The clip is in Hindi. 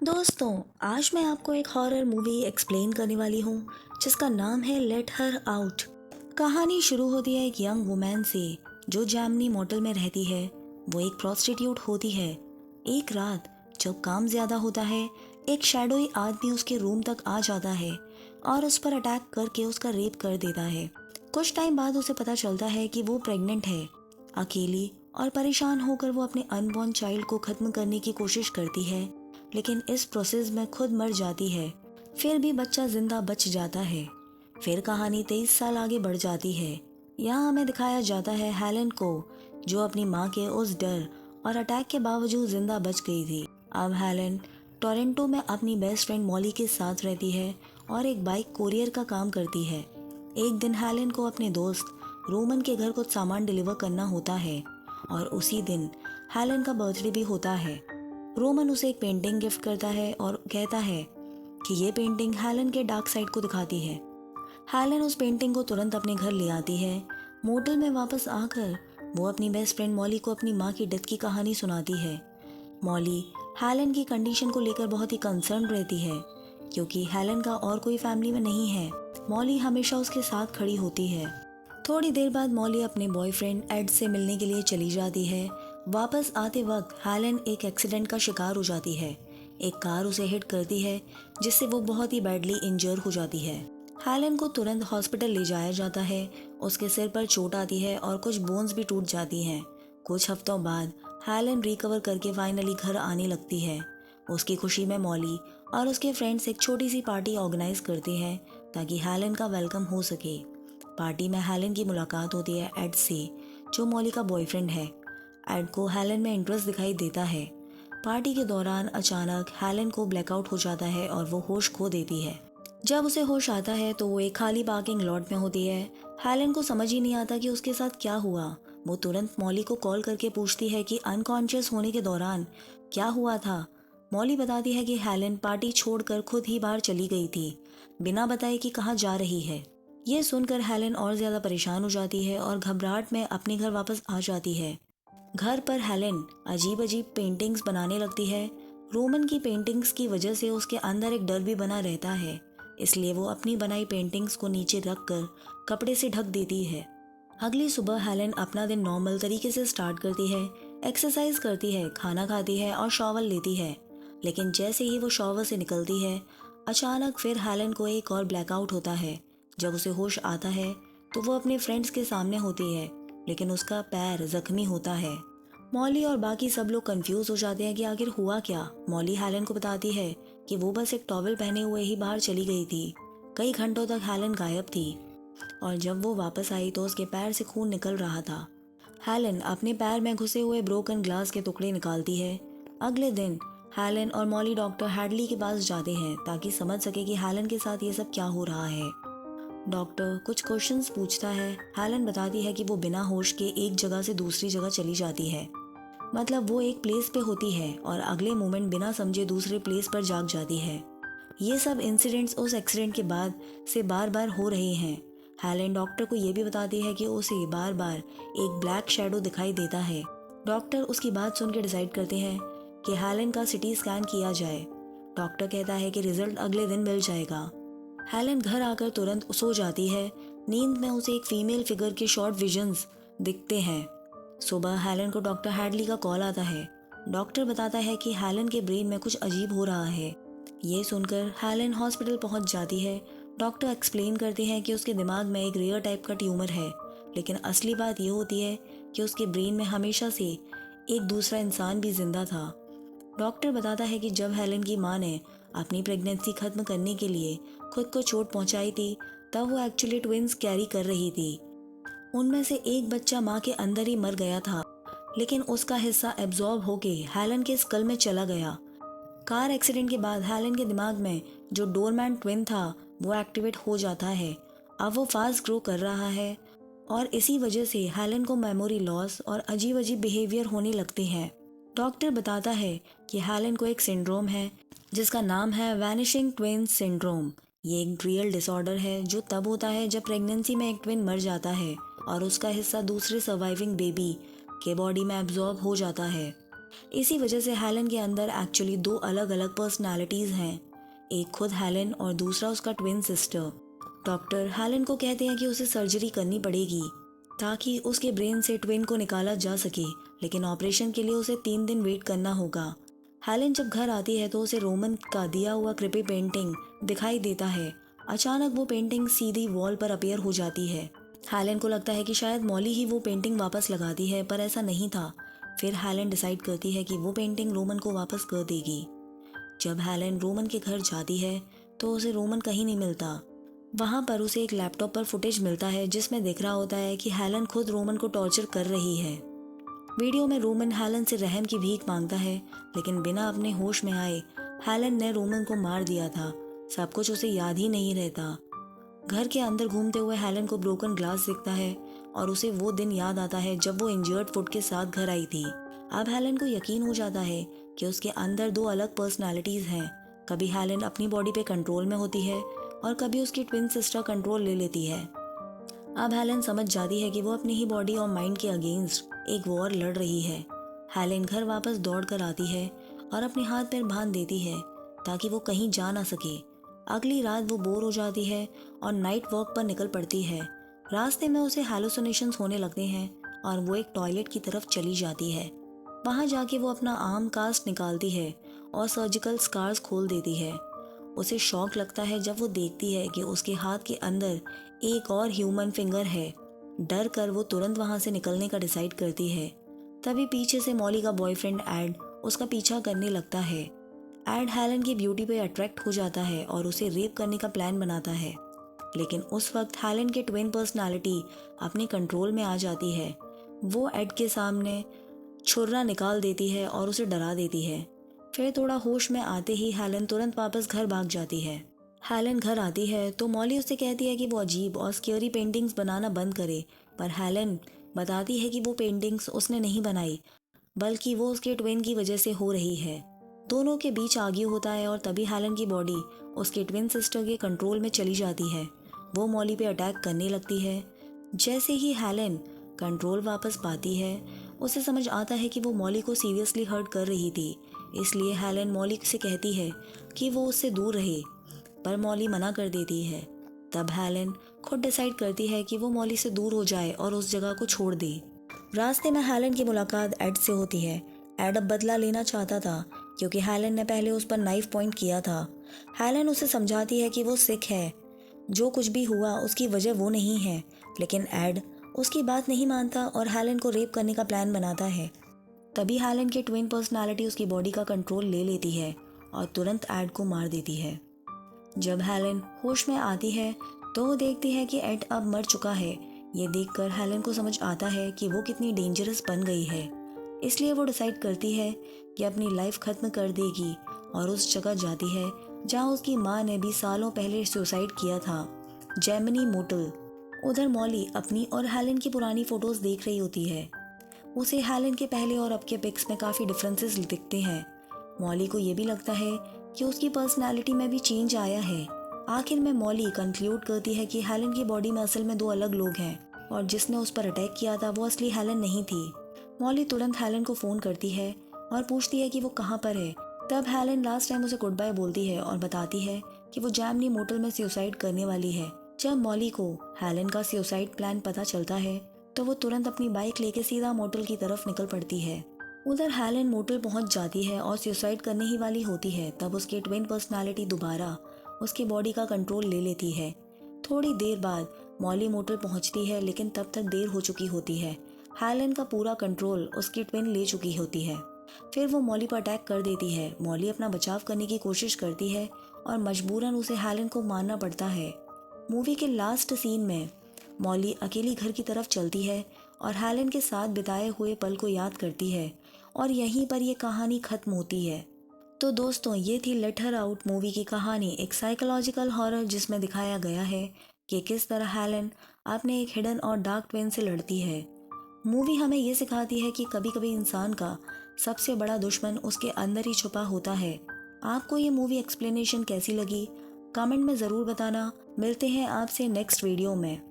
दोस्तों, आज मैं आपको एक हॉरर मूवी एक्सप्लेन करने वाली हूँ जिसका नाम है लेट हर आउट। कहानी शुरू होती है एक यंग वुमेन से जो जैमनी मोटल में रहती है। वो एक प्रोस्टिट्यूट होती है। एक रात जब काम ज़्यादा होता है, एक शैडोई आदमी उसके रूम तक आ जाता है और उस पर अटैक करके उसका रेप कर देता है। कुछ टाइम बाद उसे पता चलता है कि वो प्रेग्नेंट है। अकेली और परेशान होकर वो अपने अनबॉर्न चाइल्ड को ख़त्म करने की कोशिश करती है, लेकिन इस प्रोसेस में खुद मर जाती है। फिर भी बच्चा जिंदा बच जाता है। फिर कहानी 23 साल आगे बढ़ जाती है। यहाँ हमें दिखाया जाता है हेलेन को, जो अपनी माँ के उस डर और अटैक के बावजूद जिंदा बच गई थी। अब हेलेन टोरंटो में अपनी बेस्ट फ्रेंड मॉली के साथ रहती है और एक बाइक कोरियर का काम करती है। एक दिन हेलेन को अपने दोस्त रोमन के घर कुछ सामान डिलीवर करना होता है और उसी दिन हेलेन का बर्थडे भी होता है। रोमन उसे एक पेंटिंग गिफ्ट करता है और कहता है कि ये पेंटिंग हेलेन के डार्क साइड को दिखाती है। हेलेन उस पेंटिंग को तुरंत अपने घर ले आती है। मोटल में वापस आकर वो अपनी बेस्ट फ्रेंड मॉली को अपनी माँ की डेथ की कहानी सुनाती है। मॉली हेलेन की कंडीशन को लेकर बहुत ही कंसर्न रहती है, क्योंकि हेलेन का और कोई फैमिली में नहीं है। मॉली हमेशा उसके साथ खड़ी होती है। थोड़ी देर बाद मॉली अपने बॉयफ्रेंड एड से मिलने के लिए चली जाती है। वापस आते वक्त हेलेन एक एक्सीडेंट का शिकार हो जाती है। एक कार उसे हिट करती है, जिससे वो बहुत ही बैडली इंजर हो जाती है। हेलेन को तुरंत हॉस्पिटल ले जाया जाता है। उसके सिर पर चोट आती है और कुछ बोन्स भी टूट जाती हैं। कुछ हफ्तों बाद हेलेन रिकवर करके फाइनली घर आने लगती है। उसकी खुशी में मॉली और उसके फ्रेंड्स एक छोटी सी पार्टी ऑर्गेनाइज करते हैं ताकि हेलेन का वेलकम हो सके। पार्टी में हेलेन की मुलाकात होती है एड से, जो मॉली का बॉयफ्रेंड है। एड को हेलेन में इंटरेस्ट दिखाई देता है। पार्टी के दौरान अचानक हेलेन को ब्लैकआउट हो जाता है और वो होश खो देती है। जब उसे होश आता है तो वो एक खाली पार्किंग लॉट में होती है। हेलेन को समझ ही नहीं आता कि उसके साथ क्या हुआ। वो तुरंत मॉली को कॉल करके पूछती है कि अनकॉन्शियस होने के दौरान क्या हुआ था। मॉली बताती है कि हेलेन पार्टी छोड़कर खुद ही बाहर चली गई थी, बिना बताए कि कहाँ जा रही है। ये सुनकर हेलेन और ज़्यादा परेशान हो जाती है और घबराहट में अपने घर वापस आ जाती है। घर पर हेलेन अजीब अजीब पेंटिंग्स बनाने लगती है। रोमन की पेंटिंग्स की वजह से उसके अंदर एक डर भी बना रहता है, इसलिए वो अपनी बनाई पेंटिंग्स को नीचे रख कर कपड़े से ढक देती है। अगली सुबह हेलेन अपना दिन नॉर्मल तरीके से स्टार्ट करती है। एक्सरसाइज करती है, खाना खाती है और शॉवर लेती है। लेकिन जैसे ही वो शॉवर से निकलती है, अचानक फिर हेलेन को एक और ब्लैकआउट होता है। जब उसे होश आता है तो वो अपने फ्रेंड्स के सामने होती है, लेकिन उसका पैर जख्मी होता है। मॉली और बाकी सब लोग कंफ्यूज हो जाते हैं कि आखिर हुआ क्या। मॉली हेलेन को बताती है कि वो बस एक टॉवल पहने हुए ही बाहर चली गई थी। कई घंटों तक हेलेन गायब थी और जब वो वापस आई तो उसके पैर से खून निकल रहा था। हेलेन अपने पैर में घुसे हुए ब्रोकन ग्लास के टुकड़े निकालती है। अगले दिन हेलेन और मॉली डॉक्टर हैडली के पास जाते हैं ताकि समझ सके कि हेलेन के साथ ये सब क्या हो रहा है। डॉक्टर कुछ क्वेश्चंस पूछता है। हेलेन बताती है कि वो बिना होश के एक जगह से दूसरी जगह चली जाती है, मतलब वो एक प्लेस पे होती है और अगले मोमेंट बिना समझे दूसरे प्लेस पर जाग जाती है। ये सब इंसिडेंट्स उस एक्सीडेंट के बाद से बार बार हो रहे हैं। हेलेन डॉक्टर को ये भी बताती है कि उसे बार बार एक ब्लैक शैडो दिखाई देता है। डॉक्टर उसकी बात सुन के डिसाइड करते हैं कि हेलेन का सिटी स्कैन किया जाए। डॉक्टर कहता है कि रिजल्ट अगले दिन मिल जाएगा। हेलेन घर आकर तुरंत सो जाती है। नींद में उसे एक फीमेल फिगर के शॉर्ट विजन्स दिखते हैं। सुबह हेलेन को डॉक्टर हैडली का कॉल आता है। डॉक्टर बताता है कि हेलेन के ब्रेन में कुछ अजीब हो रहा है। ये सुनकर हेलेन हॉस्पिटल पहुंच जाती है। डॉक्टर एक्सप्लेन करते हैं कि उसके दिमाग में एक रेयर टाइप का ट्यूमर है, लेकिन असली बात ये होती है कि उसके ब्रेन में हमेशा से एक दूसरा इंसान भी जिंदा था। डॉक्टर बताता है कि जब हेलेन की माँ ने अपनी प्रेगनेंसी खत्म करने के लिए खुद को चोट पहुंचाई थी, तब वो एक्चुअली ट्विंस कैरी कर रही थी। उनमें से एक बच्चा माँ के अंदर ही मर गया था, लेकिन उसका हिस्सा एब्जॉर्ब होके हेलेन के स्कल में चला गया। कार एक्सीडेंट के बाद हेलेन के दिमाग में जो डोरमैन ट्विन था वो एक्टिवेट हो जाता है। अब वो फास्ट ग्रो कर रहा है और इसी वजह से हेलेन को मेमोरी लॉस और अजीब अजीब बिहेवियर होने लगते हैं। डॉक्टर बताता है कि हेलेन को एक सिंड्रोम है जिसका नाम है वैनिशिंग ट्विन सिंड्रोम। ये एक रियल डिसऑर्डर है जो तब होता है जब प्रेगनेंसी में एक ट्विन मर जाता है और उसका हिस्सा दूसरे सर्वाइविंग बेबी के बॉडी में एब्जॉर्ब हो जाता है। इसी वजह से हेलन के अंदर एक्चुअली दो अलग अलग पर्सनालिटीज़ हैं, एक खुद हेलन और दूसरा उसका ट्विन सिस्टर। डॉक्टर हेलन को कहते हैं कि उसे सर्जरी करनी पड़ेगी ताकि उसके ब्रेन से ट्विन को निकाला जा सके, लेकिन ऑपरेशन के लिए उसे 3 दिन वेट करना होगा। हेलन जब घर आती है तो उसे रोमन का दिया हुआ क्रिपी पेंटिंग दिखाई देता है। अचानक वो पेंटिंग सीधी वॉल पर अपीयर हो जाती है। हेलन को लगता है कि शायद मॉली ही वो पेंटिंग वापस लगाती है, पर ऐसा नहीं था। फिर हेलन डिसाइड करती है कि वो पेंटिंग रोमन को वापस कर देगी। जब हेलन रोमन के घर जाती है तो उसे रोमन कहीं नहीं मिलता। वहाँ पर उसे एक लैपटॉप पर फुटेज मिलता है जिसमें दिख रहा होता है कि हेलन खुद रोमन को टॉर्चर कर रही है। वीडियो में रोमन हेलन से रहम की भीख मांगता है, लेकिन बिना अपने होश में आए हेलन ने रोमन को मार दिया था। सब कुछ उसे याद ही नहीं रहता। घर के अंदर घूमते हुए हेलन को ब्रोकन ग्लास दिखता है और उसे वो दिन याद आता है जब वो इंजर्ड फुट के साथ घर आई थी। अब हेलन को यकीन हो जाता है कि उसके अंदर दो अलग पर्सनालिटीज़ हैं। कभी हेलन अपनी बॉडी पे कंट्रोल में होती है और कभी उसकी ट्विन सिस्टर कंट्रोल ले लेती है। अब हेलन समझ जाती है कि वो अपनी ही बॉडी और माइंड के अगेंस्ट एक वॉर लड़ रही है। हेलन घर वापस दौड़ कर आती है और अपने हाथ पैर बांध देती है ताकि वो कहीं जा ना सके। अगली रात वो बोर हो जाती है और नाइट वॉक पर निकल पड़ती है। रास्ते में उसे हैलुसिनेशंस होने लगते हैं और वो एक टॉयलेट की तरफ चली जाती है। वहाँ जाके वो अपना आर्म कास्ट निकालती है और सर्जिकल स्कार्स खोल देती है। उसे शॉक लगता है जब वो देखती है कि उसके हाथ के अंदर एक और ह्यूमन फिंगर है। डर कर वो तुरंत वहाँ से निकलने का डिसाइड करती है। तभी पीछे से मॉली का बॉयफ्रेंड एड उसका पीछा करने लगता है। एड हेलन की ब्यूटी पे अट्रैक्ट हो जाता है और उसे रेप करने का प्लान बनाता है, लेकिन उस वक्त हेलन के ट्विन पर्सनालिटी अपने कंट्रोल में आ जाती है। वो एड के सामने छुरा निकाल देती है और उसे डरा देती है। फिर थोड़ा होश में आते ही हेलन तुरंत वापस घर भाग जाती है। हेलन घर आती है तो मॉली उससे कहती है कि वो अजीब और स्केरी पेंटिंग्स बनाना बंद करे, पर हेलन बताती है कि वो पेंटिंग्स उसने नहीं बनाई, बल्कि वो उसके ट्विन की वजह से हो रही है। दोनों के बीच आर्ग्यू होता है और तभी हेलन की बॉडी उसके ट्विन सिस्टर के कंट्रोल में चली जाती है। वो मॉली पे अटैक करने लगती है। जैसे ही हेलन कंट्रोल वापस पाती है, उसे समझ आता है कि वो मॉली को सीरियसली हर्ट कर रही थी। इसलिए हेलन मॉली से कहती है कि वो उससे दूर रहे, पर मॉली मना कर देती है। तब हेलन खुद डिसाइड करती है कि वो मॉली से दूर हो जाए और उस जगह को छोड़ दे। रास्ते में हेलन की मुलाकात एड से होती है। एड अब बदला लेना चाहता था क्योंकि हेलन ने पहले उस पर नाइफ पॉइंट किया था। हेलन उसे समझाती है कि वो सिख है, जो कुछ भी हुआ उसकी वजह वो नहीं है, लेकिन एड उसकी बात नहीं मानता और हेलन को रेप करने का प्लान बनाता है। तभी हेलन की ट्विन पर्सनालिटी उसकी बॉडी का कंट्रोल ले लेती है और तुरंत एड को मार देती है। जब हेलन होश में आती है तो वो देखती है कि एड अब मर चुका है। ये देखकर हेलन को समझ आता है कि वो कितनी डेंजरस बन गई है। इसलिए वो डिसाइड करती है कि अपनी लाइफ खत्म कर देगी और उस जगह जाती है जहाँ उसकी माँ ने भी सालों पहले सुसाइड किया था, जेमिनी मोटल। उधर मॉली अपनी और हेलन की पुरानी फोटोज देख रही होती है। उसे हेलन के पहले और अब के पिक्स में काफ़ी डिफरेंसेस दिखते हैं। मॉली को ये भी लगता है कि उसकी पर्सनैलिटी में भी चेंज आया है। आखिर में मॉली कंक्लूड करती है कि हेलन की बॉडी में असल में दो अलग लोग हैं और जिसने उस पर अटैक किया था वो असली हेलन नहीं थी। मॉली तुरंत हेलन को फ़ोन करती है और पूछती है कि वो कहाँ पर है। तब हेलन लास्ट टाइम उसे गुड बाय बोलती है और बताती है कि वो जेमिनी मोटल में सुसाइड करने वाली है। जब मॉली को हेलन का सुसाइड प्लान पता चलता है तो वो तुरंत अपनी बाइक लेके सीधा मोटल की तरफ निकल पड़ती है। उधर हेलन मोटल पहुंच जाती है और सुसाइड करने ही वाली होती है। तब उसकी ट्विन पर्सनालिटी दोबारा उसकी बॉडी का कंट्रोल ले लेती है। थोड़ी देर बाद मॉली मोटल पहुंचती है, लेकिन तब तक देर हो चुकी होती है। हेलन का पूरा कंट्रोल उसकी ट्विन ले चुकी होती है। फिर वो मॉली पर अटैक कर देती है। मॉली अपना बचाव करने की कोशिश करती है और मजबूरन उसे हेलन को मारना पड़ता है। मूवी के लास्ट सीन में मॉली अकेली घर की तरफ चलती है और हेलन के साथ बिताए हुए पल को याद करती है और यहीं पर ये कहानी खत्म होती है। तो दोस्तों, ये थी लेट हर आउट मूवी की कहानी, एक साइकोलॉजिकल हॉरर जिसमें दिखाया गया है कि किस तरह हेलन अपने एक हिडन और डार्क ट्विन से लड़ती है। मूवी हमें ये सिखाती है कि कभी कभी इंसान का सबसे बड़ा दुश्मन उसके अंदर ही छुपा होता है। आपको ये मूवी एक्सप्लेनेशन कैसी लगी, कमेंट में ज़रूर बताना। मिलते हैं आपसे नेक्स्ट वीडियो में।